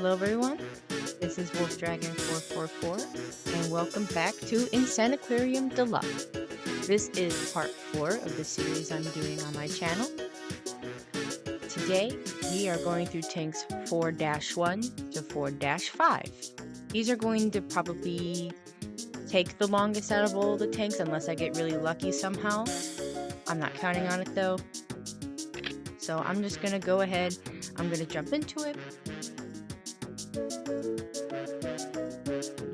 Hello everyone, this is WolfDragon444 and welcome back to Insaniquarium Deluxe. This is part 4 of the series I'm doing on my channel. Today we are going through tanks 4-1 to 4-5. These are going to probably take the longest out of all the tanks unless I get really lucky somehow. I'm not counting on it though. So I'm just going to go ahead, I'm going to jump into it.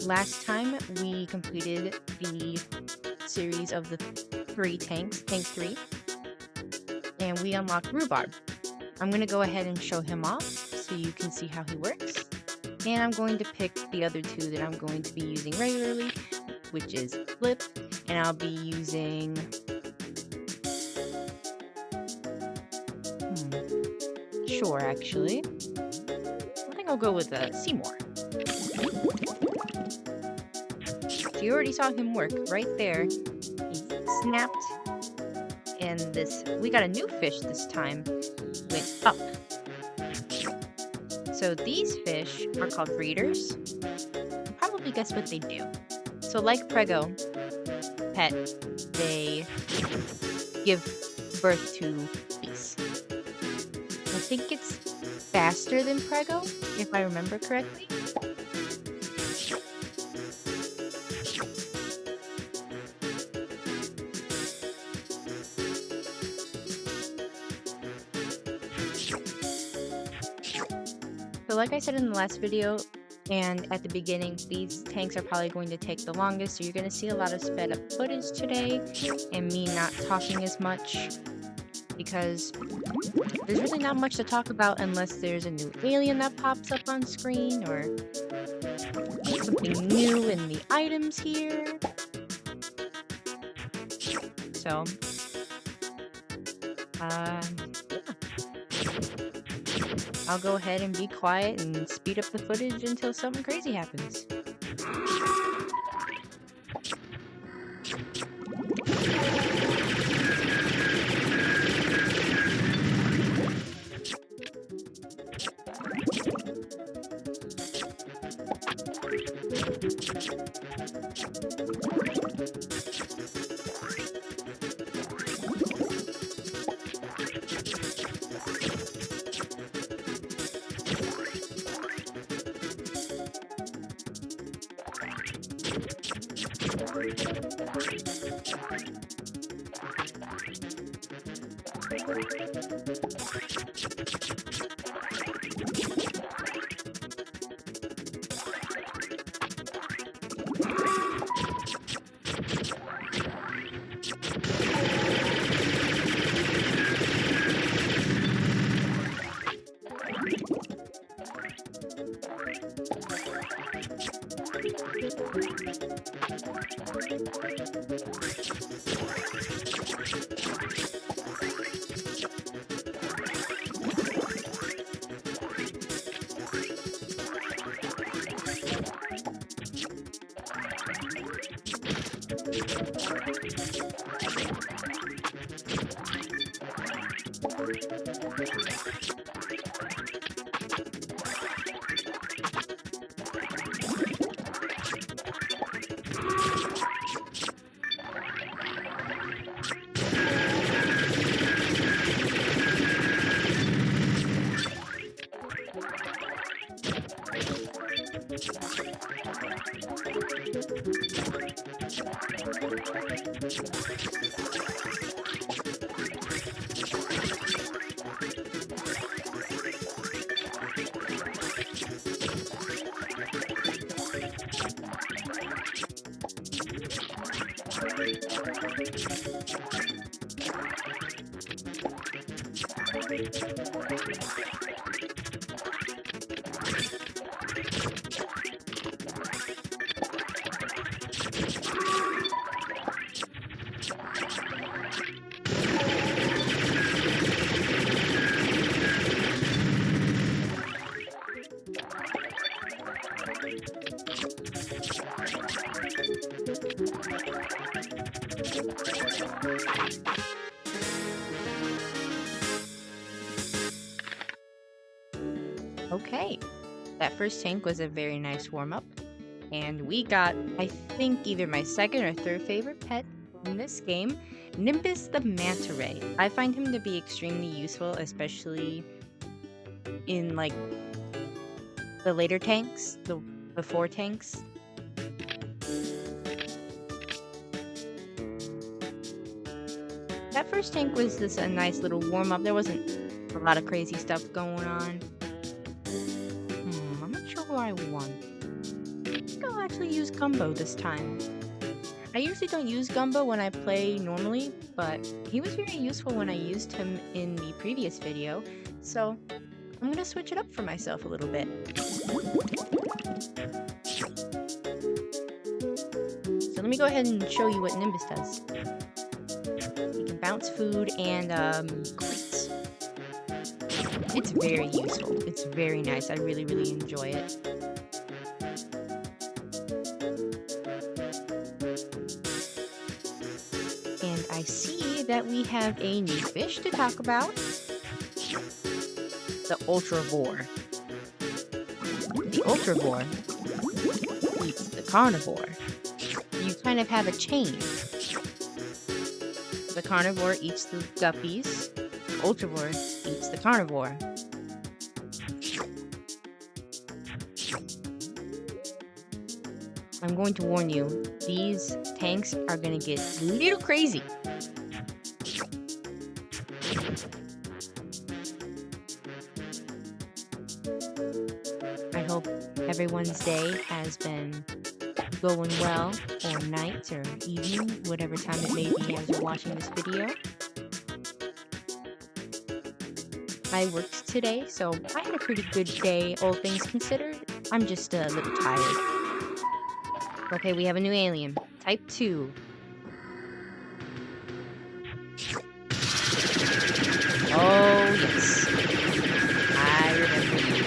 Last time we completed the series of the 3 tanks, tank 3, and we unlocked Rhubarb. I'm going to go ahead and show him off so you can see how he works. And I'm going to pick the other 2 that I'm going to be using regularly, which is Flip, and I'll be using... Sure, actually. I think I'll go with Seymour. So you already saw him work right there. He snapped, and we got a new fish this time, went up. So these fish are called breeders. You'll probably guess what they do. So like Prego Pet, they give birth to bees. I think it's faster than Prego, if I remember correctly. So like I said in the last video and at the beginning, these tanks are probably going to take the longest, so you're going to see a lot of sped up footage today and me not talking as much because there's really not much to talk about unless there's a new alien that pops up on screen or something new in the items here. So, yeah. I'll go ahead and be quiet and speed up the footage until something crazy happens. that first tank was a very nice warm-up. And we got, I think, either my second or third favorite pet in this game, Nimbus the Manta Ray. I find him to be extremely useful, especially in like the later tanks, the before tanks. That first tank was just a nice little warm-up. There wasn't a lot of crazy stuff going on. I'm not sure who I want. I think I'll actually use Gumbo this time. I usually don't use Gumbo when I play normally, but he was very useful when I used him in the previous video, so I'm gonna switch it up for myself a little bit. So let me go ahead and show you what Nimbus does. He can bounce food and crates. It's very useful. It's very nice. I really, really enjoy it. And I see that we have a new fish to talk about. The Ultravore. The Ultravore eats the carnivore. You kind of have a chain. The carnivore eats the guppies. The Ultravore eats the carnivore. I'm going to warn you, these tanks are going to get a little crazy. I hope everyone's day has been going well, or night, or evening, whatever time it may be as you're watching this video. I worked today, so I had a pretty good day, all things considered. I'm just a little tired. Okay, we have a new alien. Type 2. Oh, yes. I remember you.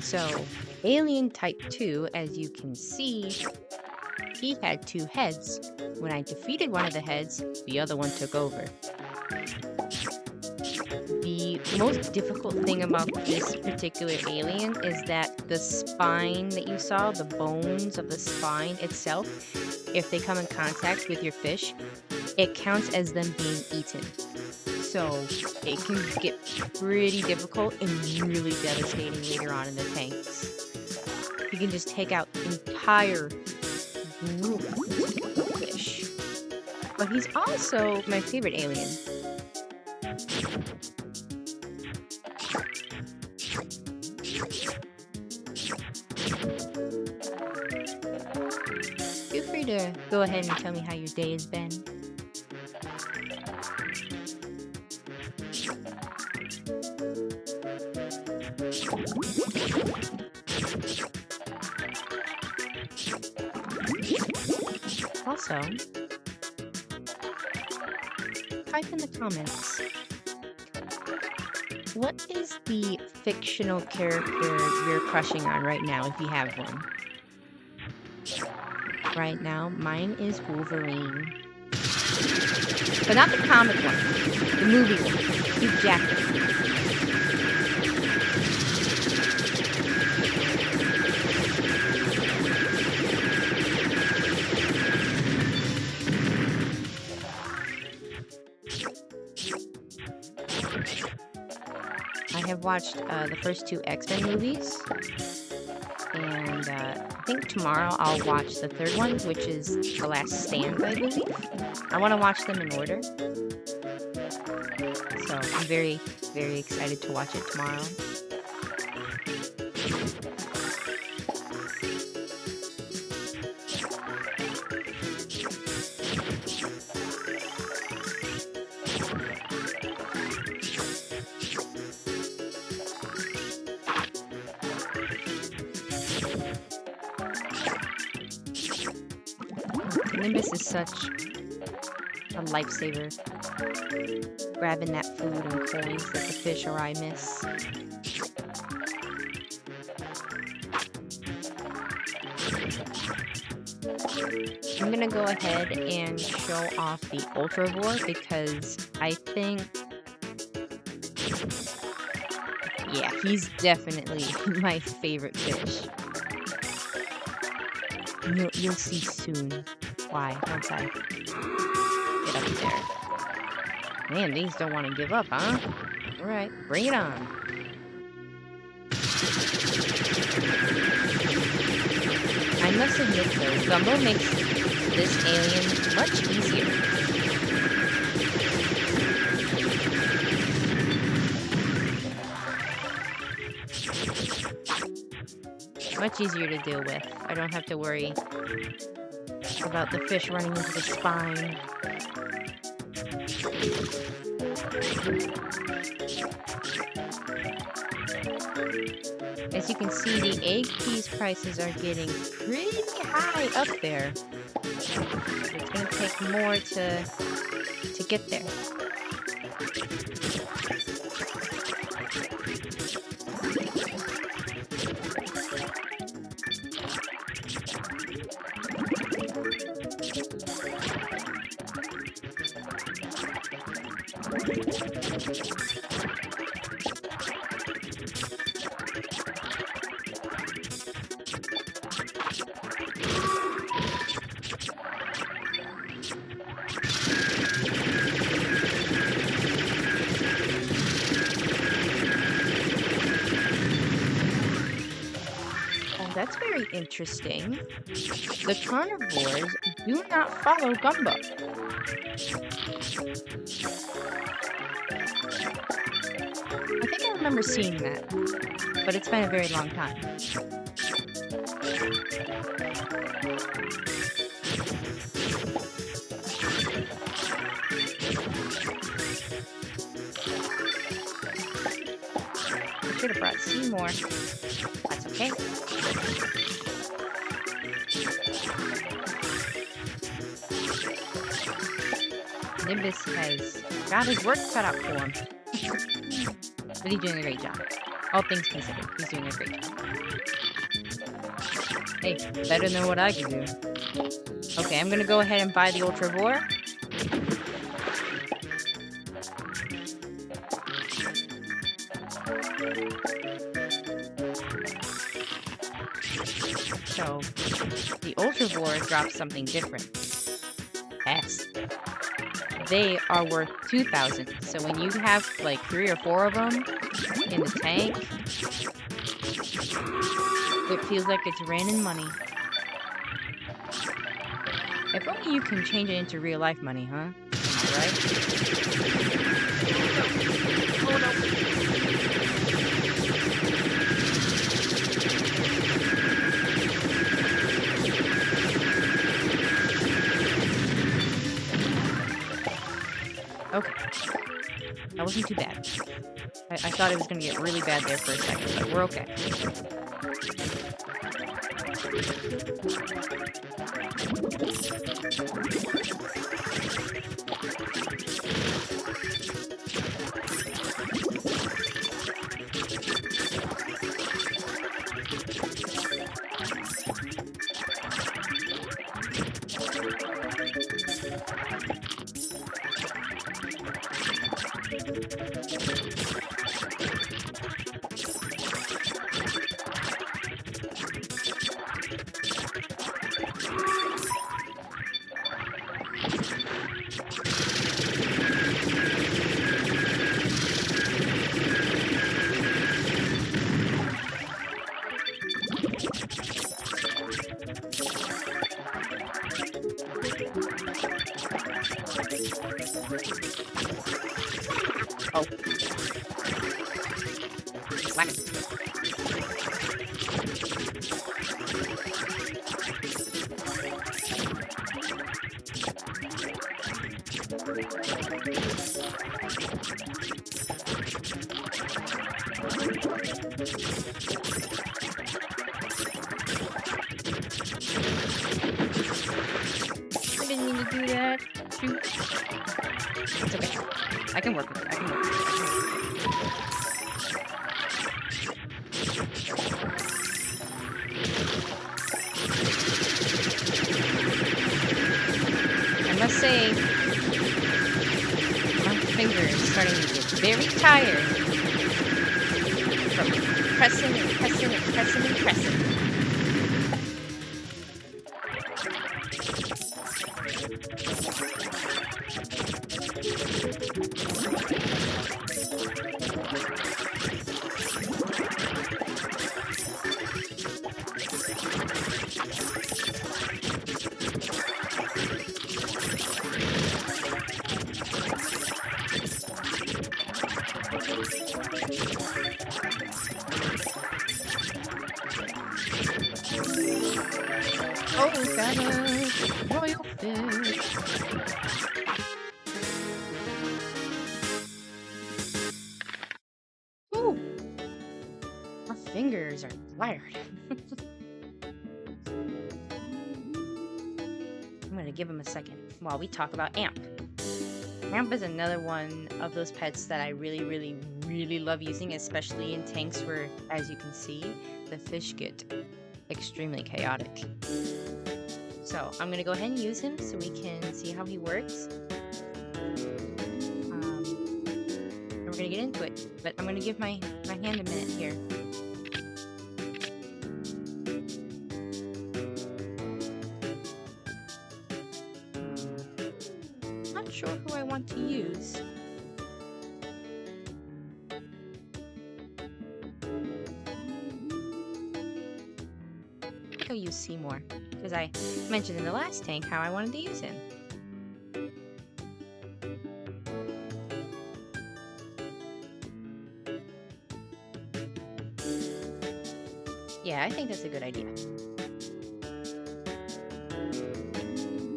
So, Alien Type 2, as you can see, he had 2 heads. When I defeated one of the heads, the other one took over. The most difficult thing about this particular alien is that the spine that you saw, the bones of the spine itself, if they come in contact with your fish, it counts as them being eaten. So it can get pretty difficult and really devastating later on in the tanks. You can just take out entire groups of fish. But he's also my favorite alien. Feel free to go ahead and tell me how your day has been. Also, type in the comments, what is the fictional character you're crushing on right now, if you have one? Right now, mine is Wolverine. But not the comic one, the movie one, Hugh Jackman. I have watched the first 2 X-Men movies, and I think tomorrow I'll watch the 3rd one, which is The Last Stand, I believe. I want to watch them in order, so I'm very, very excited to watch it tomorrow. Nimbus is such a lifesaver. Grabbing that food and coins that the fish or I miss. I'm go ahead and show off the ultravore because I think, yeah, he's definitely my favorite fish. You'll see soon why once I get up there. Man, these don't want to give up, huh? Alright, bring it on. I must admit though, Gumbo makes this alien much easier. Much easier to deal with. I don't have to worry about the fish running into the spine. As you can see, the egg piece prices are getting pretty high up there. It's gonna take more to get there. That's very interesting. The carnivores do not follow Gumbo. I think I remember seeing that, but it's been a very long time. I should have brought Seymour. That's okay. Nimbus has got his work cut out for him. But he's doing a great job. All things considered, he's doing a great job. Hey, better than what I can do. Okay, I'm gonna go ahead and buy the ultravore. So, the ultravore drops something different. S. They are worth 2,000. So when you have like 3 or 4 of them in the tank, it feels like it's raining money. If only you can change it into real life money, huh? Am I right? Oh no. Okay. That wasn't too bad. I thought it was going to get really bad there for a second, but we're okay. Oh. Whack it. I didn't mean to do that. Shoot. It's okay. I can work with it. I can work with it. must say, my finger is starting to get very tired from pressing and pressing and pressing and pressing. Oh, got a royal fish. Ooh, my fingers are tired. I'm gonna give him a second while we talk about Amp. Amp is another one of those pets that I really love using, especially in tanks where, as you can see, the fish get extremely chaotic. So I'm gonna go ahead and use him so we can see how he works. And we're gonna get into it, but I'm gonna give my hand a minute here. Not sure who I want to use. I'll use Seymour, because I mentioned in the last tank how I wanted to use him. Yeah, I think that's a good idea.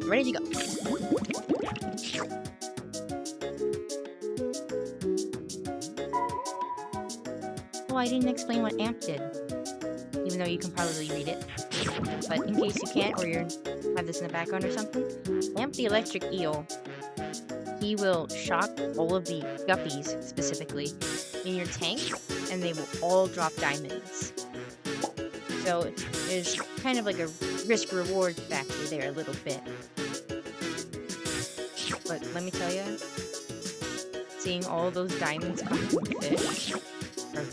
Ready to go. Oh, I didn't explain what Amp did, even though you can probably read it. But in case you can't, or you have this in the background or something, Amp the electric eel, he will shock all of the guppies, specifically, in your tank, and they will all drop diamonds. So there's kind of like a risk-reward factor there a little bit. But let me tell you, seeing all those diamonds come from the fish are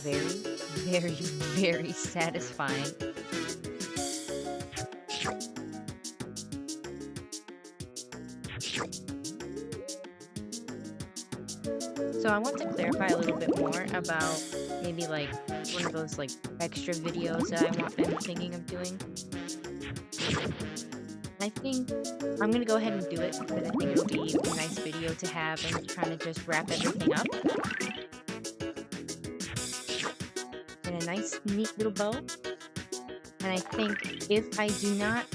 very satisfying. So I want to clarify a little bit more about maybe like one of those like extra videos that I'm thinking of doing. I think I'm gonna go ahead and do it because I think it'll be a nice video to have and kind of just wrap everything up in a nice, neat little bow. And I think if I do not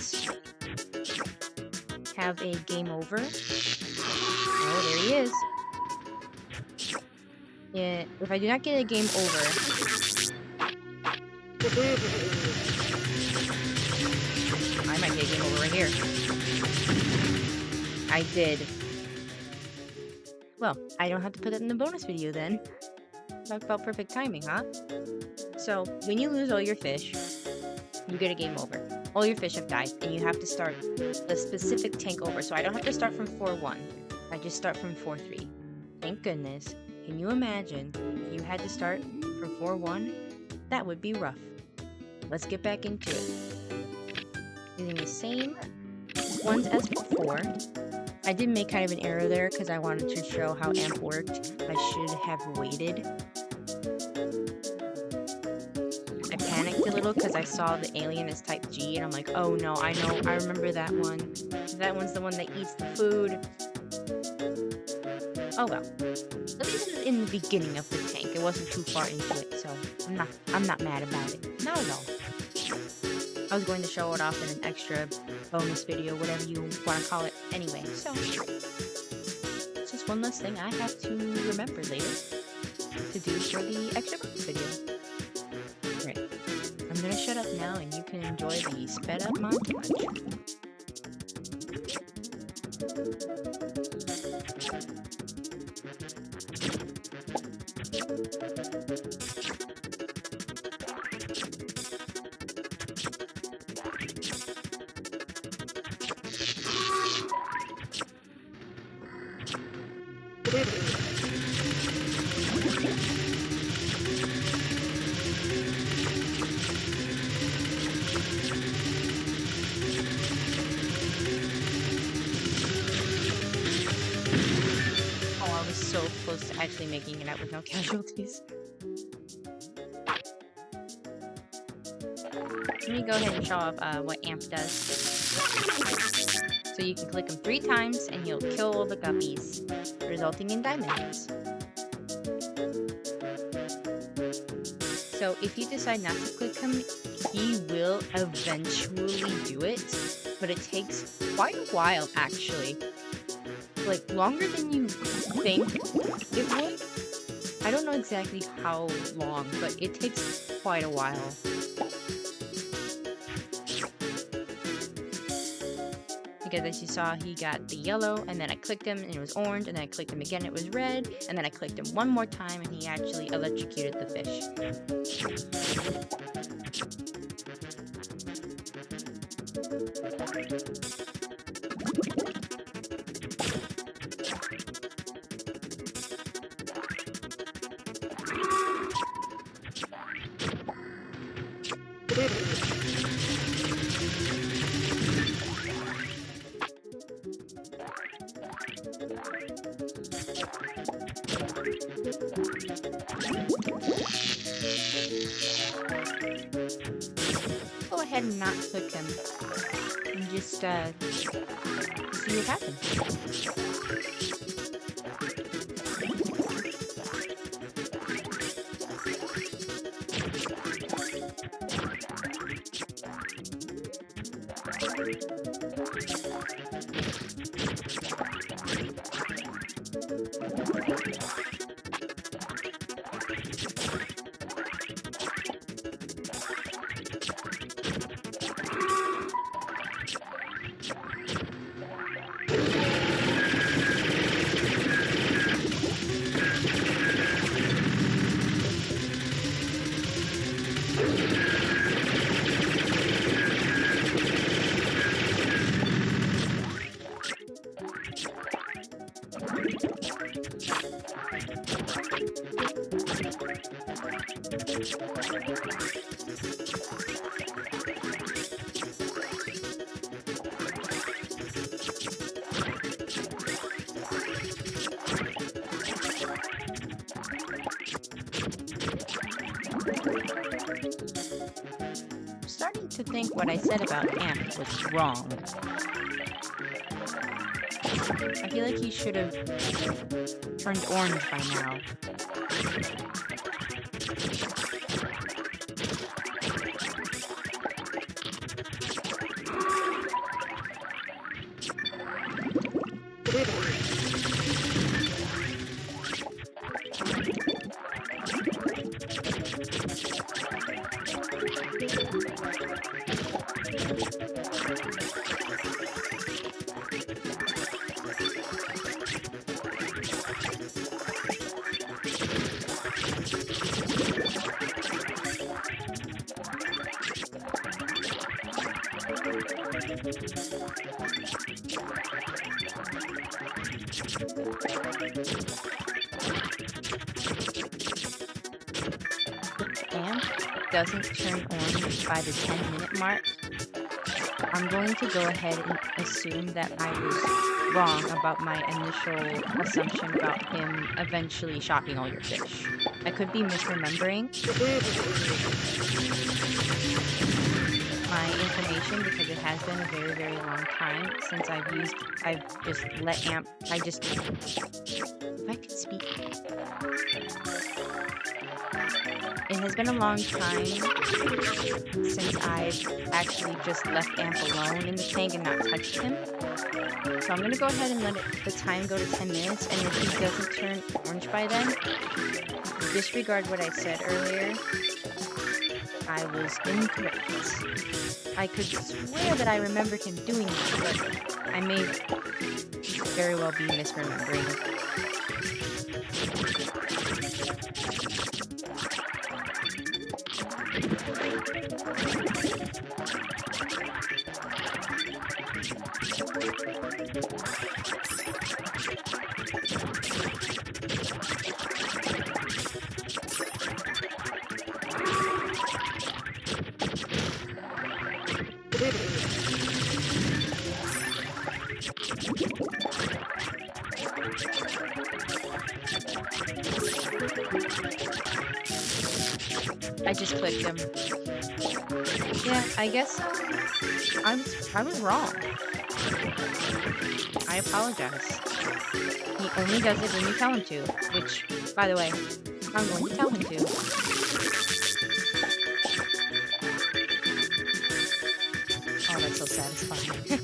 have a game over, oh, there he is. Yeah, if I do not get a game over, I might get a game over right here. I did. Well, I don't have to put it in the bonus video then. Talk about perfect timing, huh? So, when you lose all your fish, you get a game over. All your fish have died, and you have to start the specific tank over. So I don't have to start from 4-1. I just start from 4-3. Thank goodness. Can you imagine if you had to start from 4-1? That would be rough. Let's get back into it. Using the same ones as before. I did make kind of an error there because I wanted to show how Amp worked. I should have waited. I panicked a little because I saw the alien as type G and I'm like, oh no, I remember that one. That one's the one that eats the food. Oh well. At least it was in the beginning of the tank. It wasn't too far into it, so I'm not mad about it. Not at all. I was going to show it off in an extra bonus video, whatever you want to call it anyway. So it's just one less thing I have to remember later to do for the extra bonus video. Alright. I'm gonna shut up now and you can enjoy the sped up montage. Oh, I was so close to actually making it out with no casualties. Let me go ahead and show off what AMP does. So you can click them 3 times and you'll kill all the guppies, resulting in diamonds. So if you decide not to click him, he will eventually do it, but it takes quite a while actually. Like longer than you think it would. I don't know exactly how long, but it takes quite a while. Because as you saw, he got the yellow, and then I clicked him and it was orange, and then I clicked him again, it was red, and then I clicked him one more time and he actually electrocuted the fish. Go ahead and not click him and just see what happens. I'm starting to think what I said about AMP was wrong. I feel like he should have turned orange by now. AMP doesn't turn orange by the 10-minute mark. I'm going to go ahead and assume that I was wrong about my initial assumption about him eventually shocking all your fish. I could be misremembering my information because it has been a very, very long time since I've just let AMP, if I could speak. It has been a long time since I've actually just left AMP alone in the tank and not touched him. So I'm going to go ahead and let the time go to 10 minutes, and if he doesn't turn orange by then, disregard what I said earlier. I was incorrect. I could swear that I remembered him doing this, but I may very well be misremembering. I just clicked him. Yeah, I guess so. I was wrong. I apologize. He only does it when you tell him to, which, by the way, I'm going to tell him to. Oh, that's so satisfying.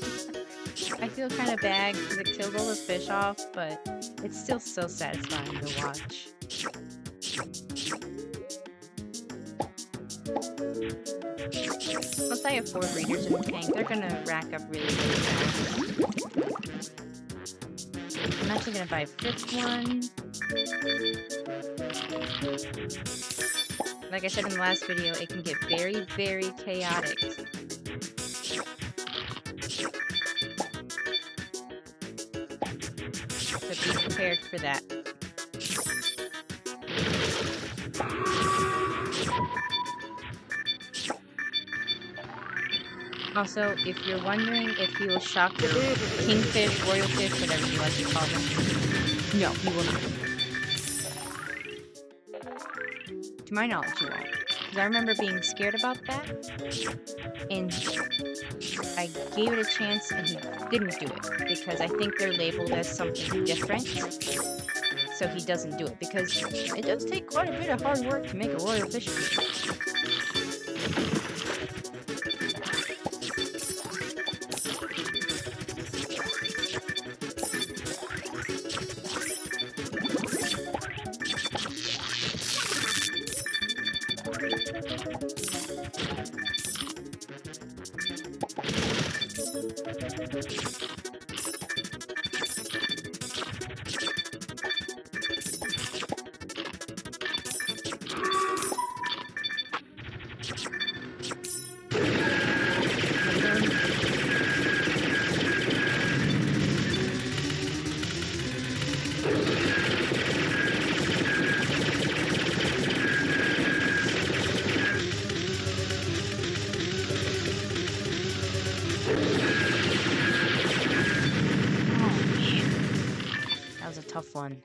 I feel kind of bad because it killed all the fish off, but it's still so satisfying to watch. Once I have 4 breeders in the tank, they're gonna rack up really, really fast. I'm actually gonna buy a 5th one. Like I said in the last video, it can get very, very chaotic. So be prepared for that. Also, if you're wondering if he will shock the kingfish, royal fish, whatever you like to call them, no, he will not. To my knowledge, he won't. Because I remember being scared about that, and I gave it a chance, and he didn't do it, because I think they're labeled as something different, so he doesn't do it, because it does take quite a bit of hard work to make a royal fish food. Tough one.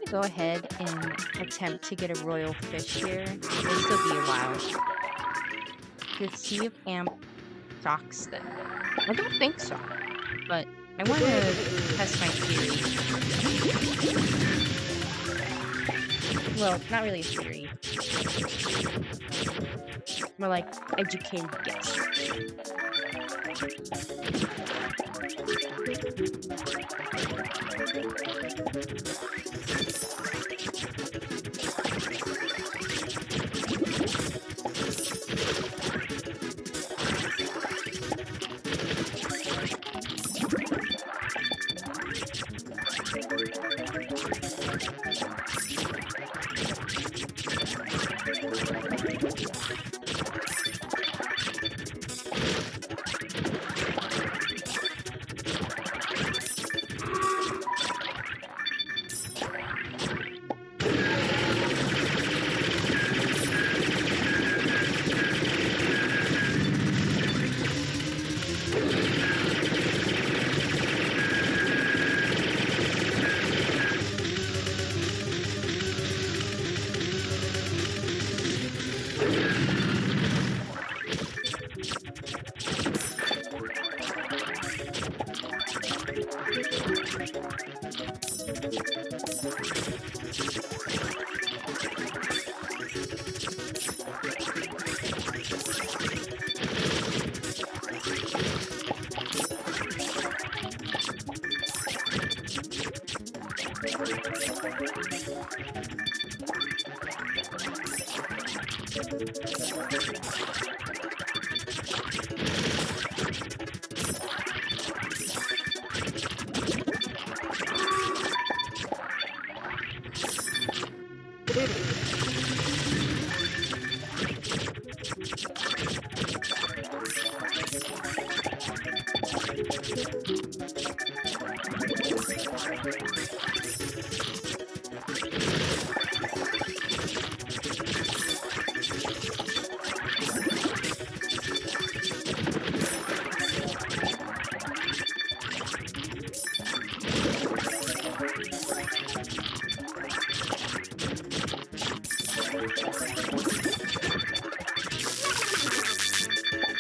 Go ahead and attempt to get a royal fish here. It'll still be a while. To see if Amp shocks them. I don't think so, but I want to test my theory. Well, not really a theory. More like educated guess.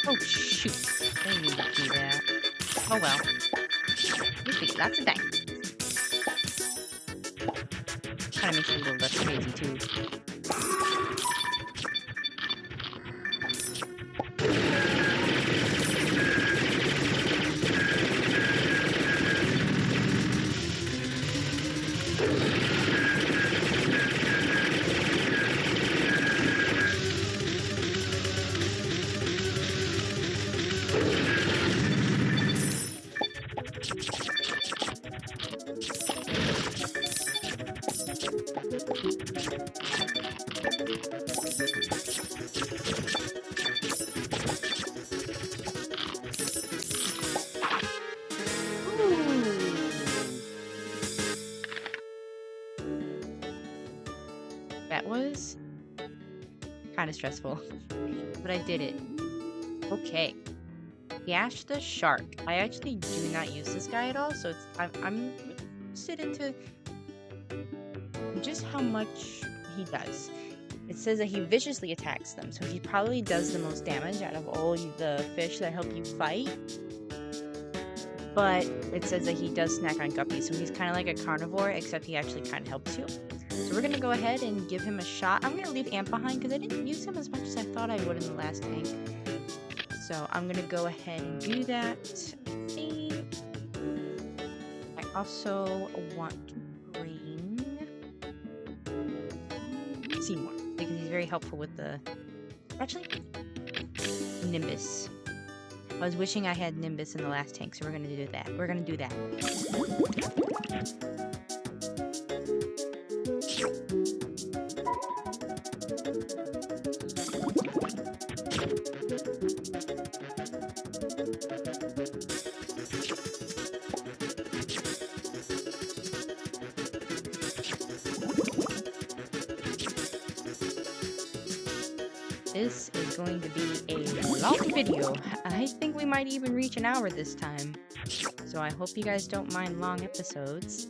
Oh, shoot. I didn't mean to do that. Oh, well. At least we get lots of diamonds. Kind of makes it a little less crazy, too. That was kind of stressful, but I did it. Okay. Yash the Shark. I actually do not use this guy at all, so I'm interested into just how much he does. It says that he viciously attacks them, so he probably does the most damage out of all the fish that help you fight. But it says that he does snack on guppies, so he's kind of like a carnivore, except he actually kind of helps you. So we're going to go ahead and give him a shot. I'm going to leave Ant behind because I didn't use him as much as I thought I would in the last tank. So I'm going to go ahead and do that. I also want to bring Seymour because he's very helpful with the... Actually, Nimbus. I was wishing I had Nimbus in the last tank, so we're going to do that. We're going to do that. This is going to be a long video. I think we might even reach an hour this time. So I hope you guys don't mind long episodes.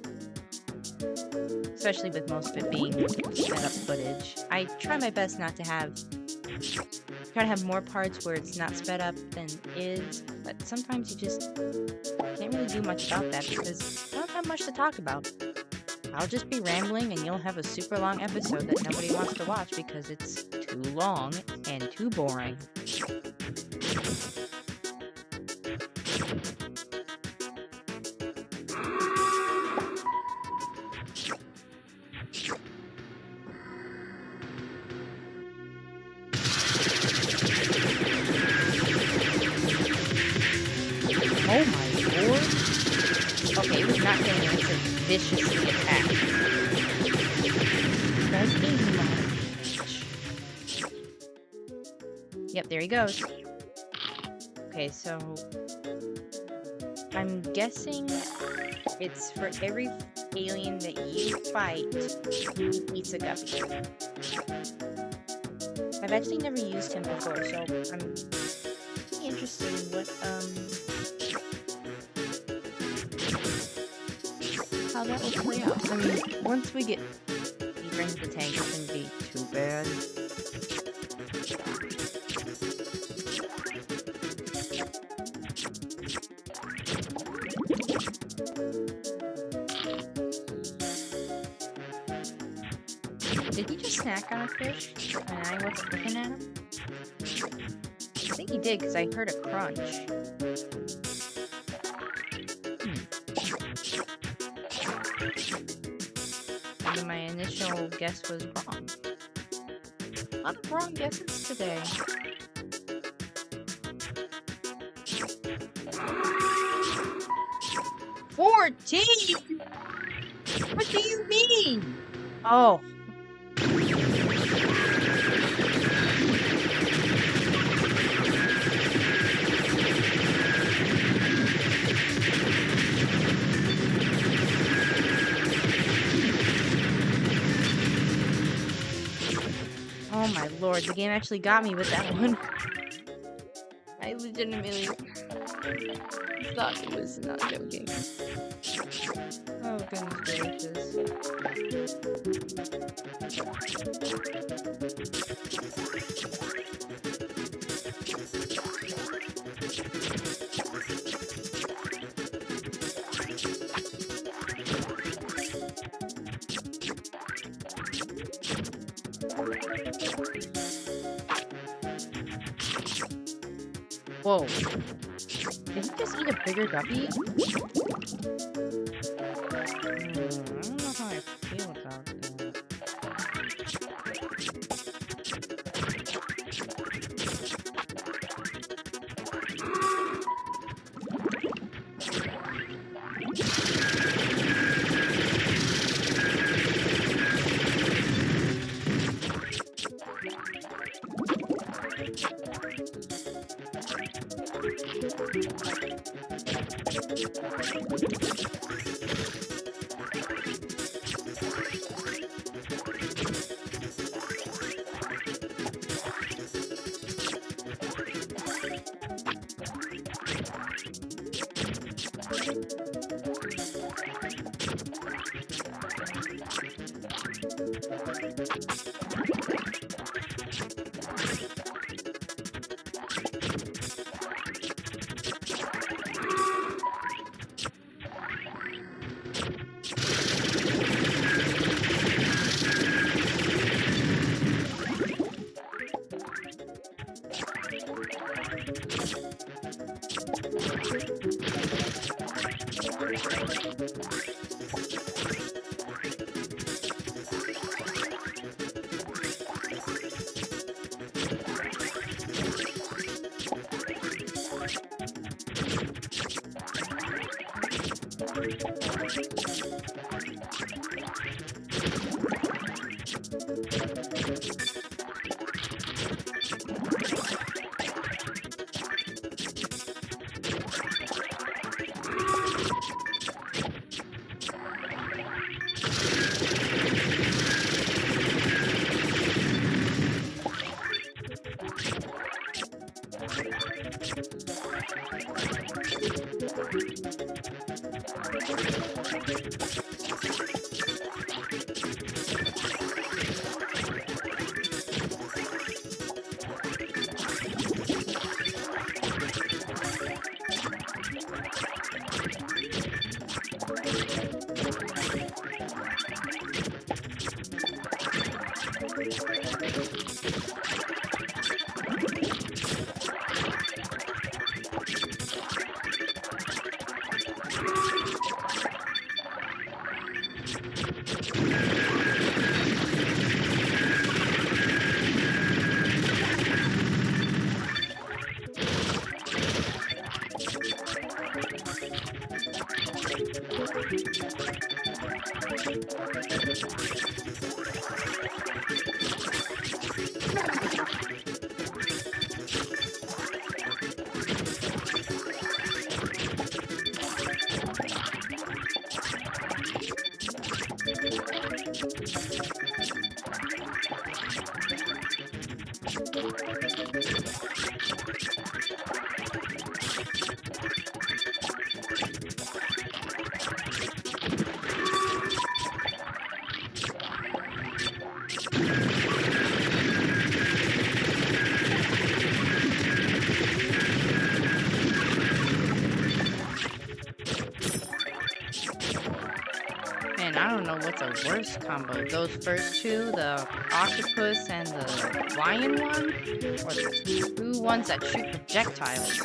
Especially with most of it being setup footage. I try my best not to have... Try to have more parts where it's not sped up than is. But sometimes you just can't really do much about that because I don't have much to talk about. I'll just be rambling and you'll have a super long episode that nobody wants to watch because it's too long and too boring. Oh my lord. Okay, it was not getting it, it said viciously attacked. That's a lot of damage. Yep, there he goes. Okay, so I'm guessing it's for every alien that you fight, he eats a guppy. I've actually never used him before, so I'm really interested in what, how that will play out. I mean, once we get deeper into the tank, it shouldn't be too bad. Did he just snack on a fish and I wasn't looking at him? I think he did because I heard a crunch. Maybe my initial guess was wrong. lot of wrong guesses today. $14? What do you mean? Oh. Oh my lord, the game actually got me with that one. I legitimately thought it was not joking. Oh goodness gracious. Whoa. Did he just eat a bigger guppy? I don't know how I feel about that. Man, I don't know what's a worse combo. Those first two, the octopus and the lion one? Or the two ones that shoot projectiles?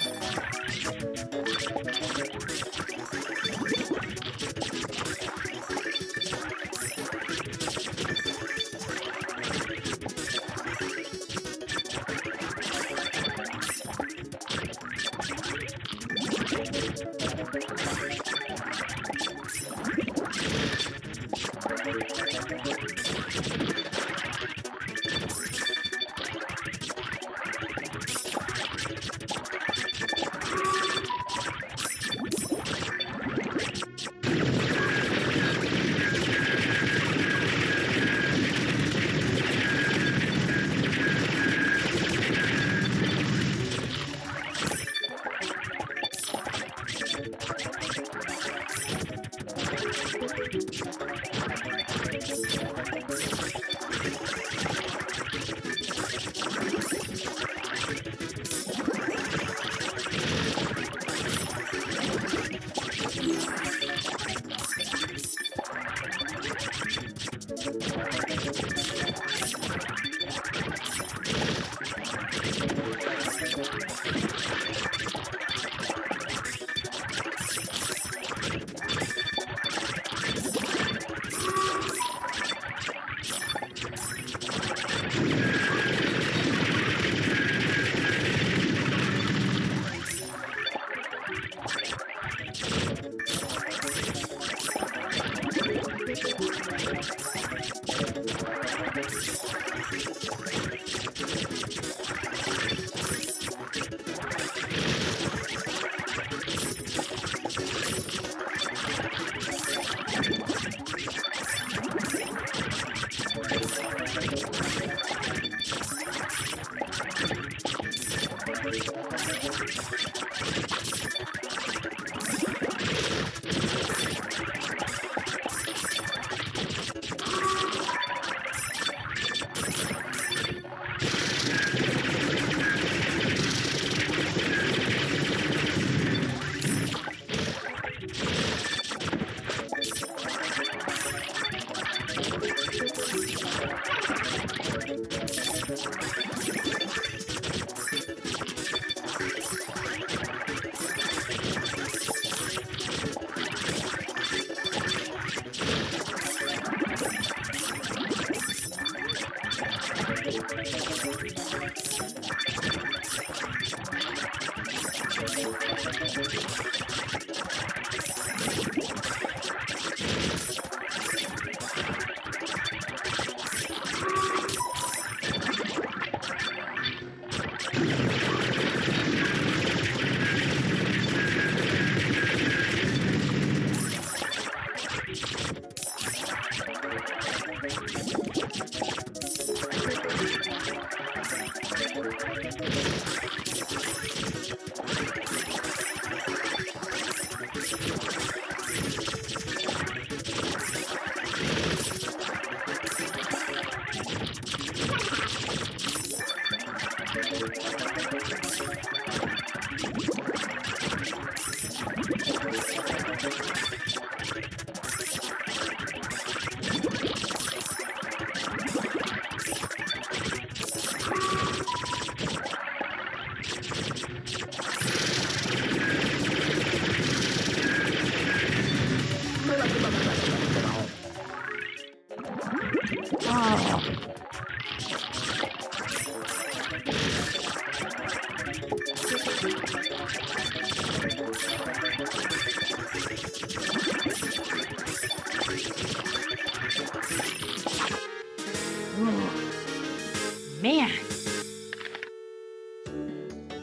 Man.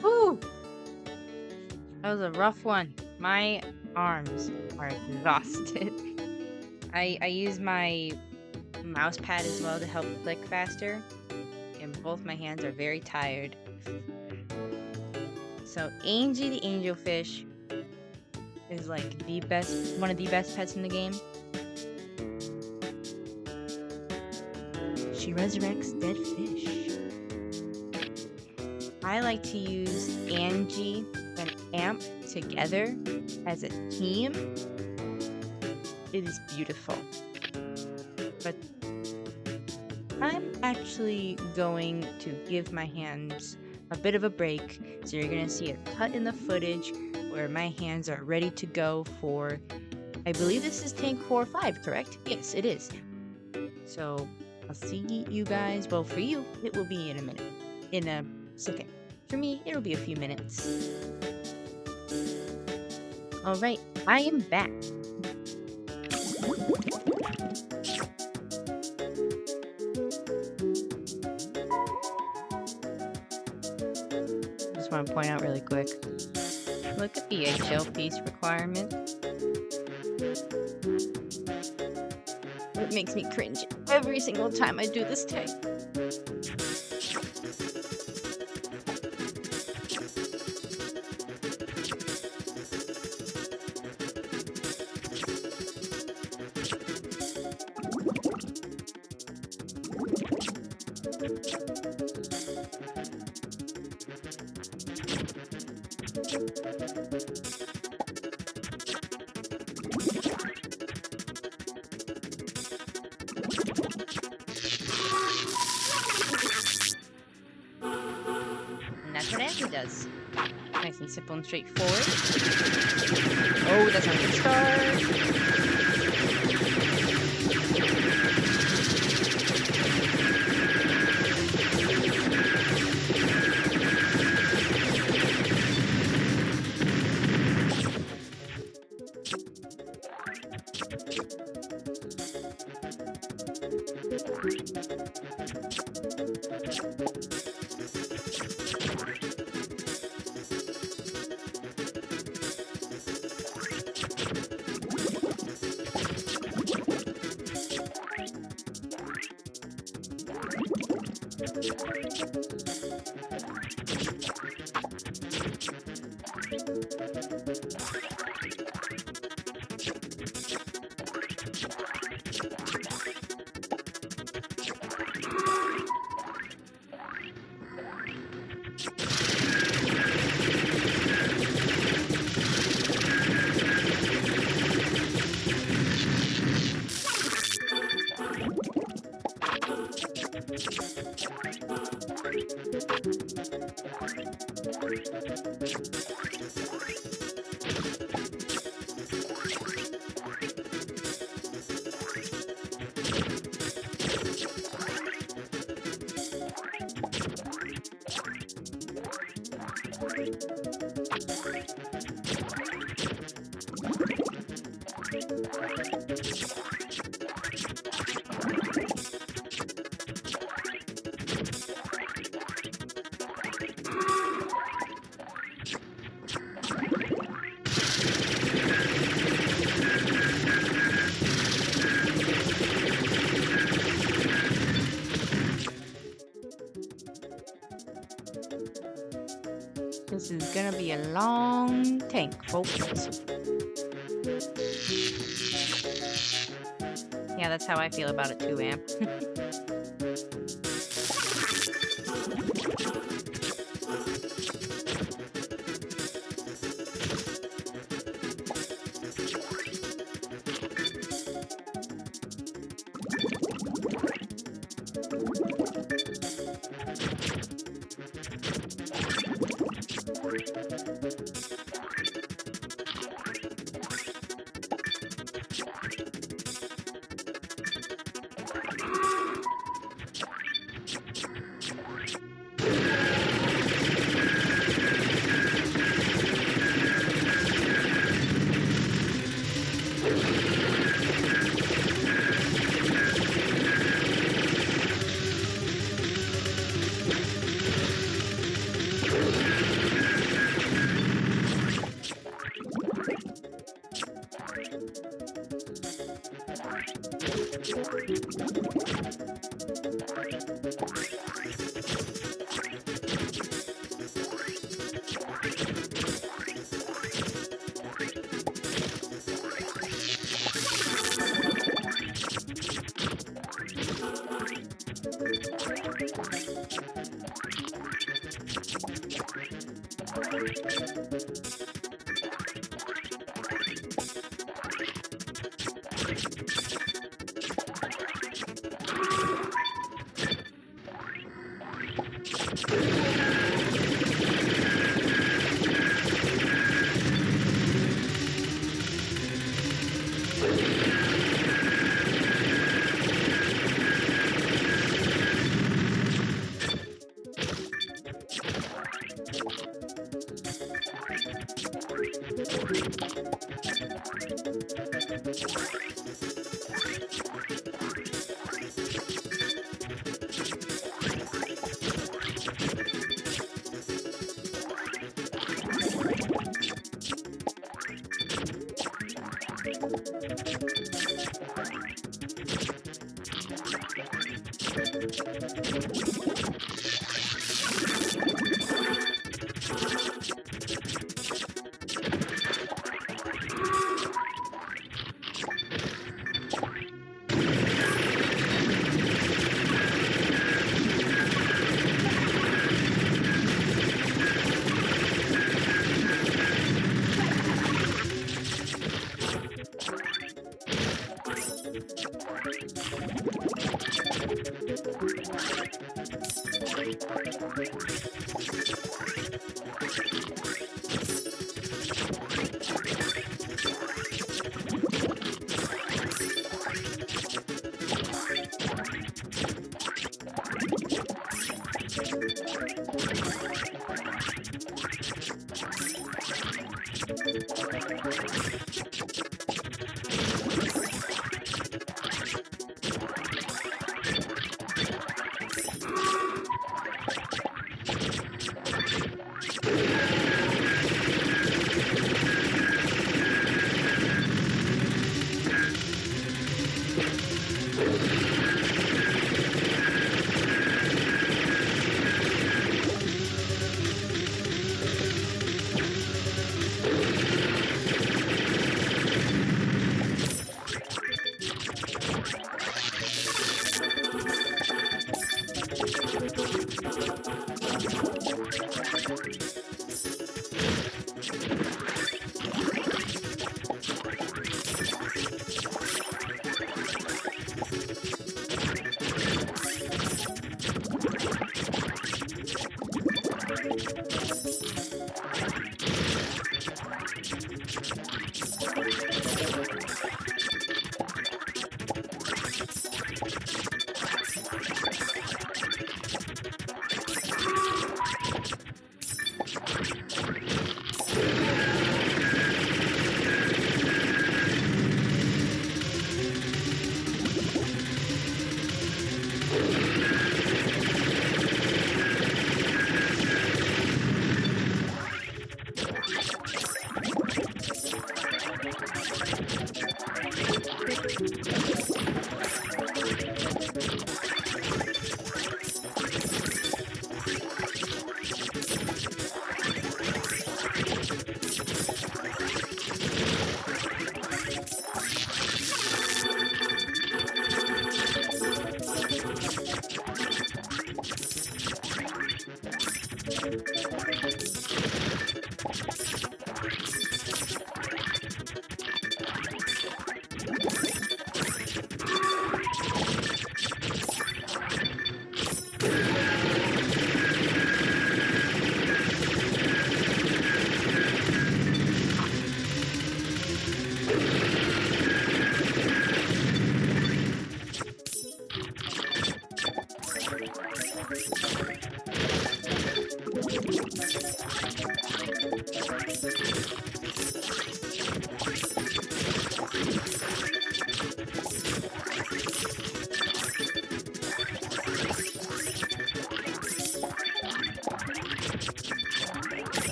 Whew. That was a rough one. My arms are exhausted. I use my mouse pad as well to help click faster, and both my hands are very tired. So Angie the angelfish is like one of the best pets in the game. She resurrects dead fish. I like to use Angie and Amp together as a team. It is beautiful. But I'm actually going to give my hands a bit of a break, so you're going to see a cut in the footage where my hands are ready to go for, I believe this is tank 4 or 5, correct? Yes, it is. So I'll see you guys. Well, for you, it will be in a second. For me, it'll be a few minutes. Alright, I am back. Just want to point out really quick. Look at the eggshell piece requirement. It makes me cringe every single time I do this tank. And that's what Andy does. Nice and simple and straightforward. Oh, that's not a good start. This is gonna be a long tank, folks. Yeah, that's how I feel about it too, Amp.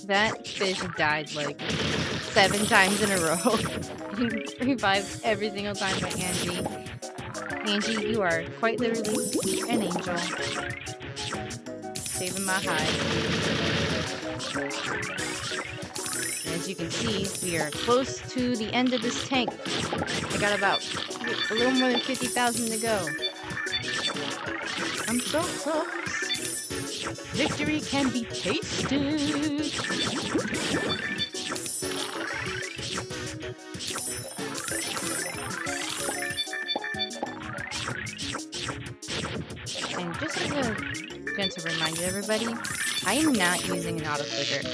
That fish died like 7 times in a row. Revived every single time by Angie. Angie, you are quite literally an angel. Saving my hide. And as you can see, we are close to the end of this tank. I got about a little more than 50,000 to go. I'm so close. Victory can be tasted. And just as a gentle reminder, everybody, I am not using an auto clicker.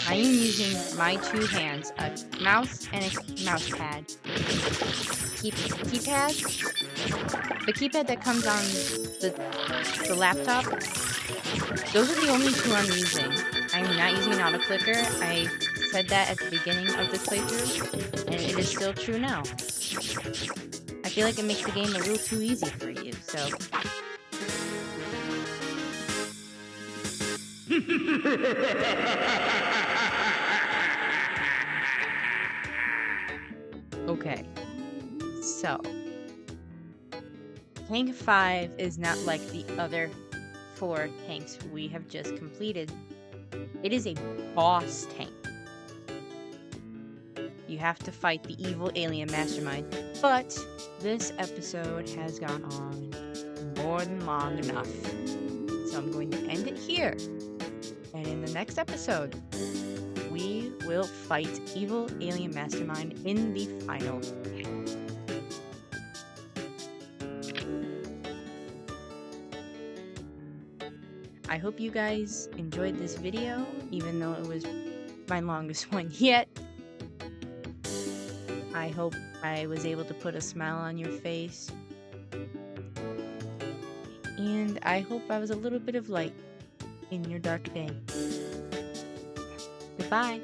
I am using my two hands, a mouse and a mouse pad. Keypad? The keypad that comes on the laptop, those are the only two I'm using. I'm not using an auto clicker. I said that at the beginning of this playthrough, and it is still true now. I feel like it makes the game a little too easy for you, so... Okay, so Tank 5 is not like the other 4 tanks we have just completed. It is a boss tank. You have to fight the evil alien mastermind, but this episode has gone on more than long enough. So I'm going to end it here. And in the next episode, we will fight evil alien mastermind in the final tank. I hope you guys enjoyed this video, even though it was my longest one yet. I hope I was able to put a smile on your face. And I hope I was a little bit of light in your dark day. Goodbye.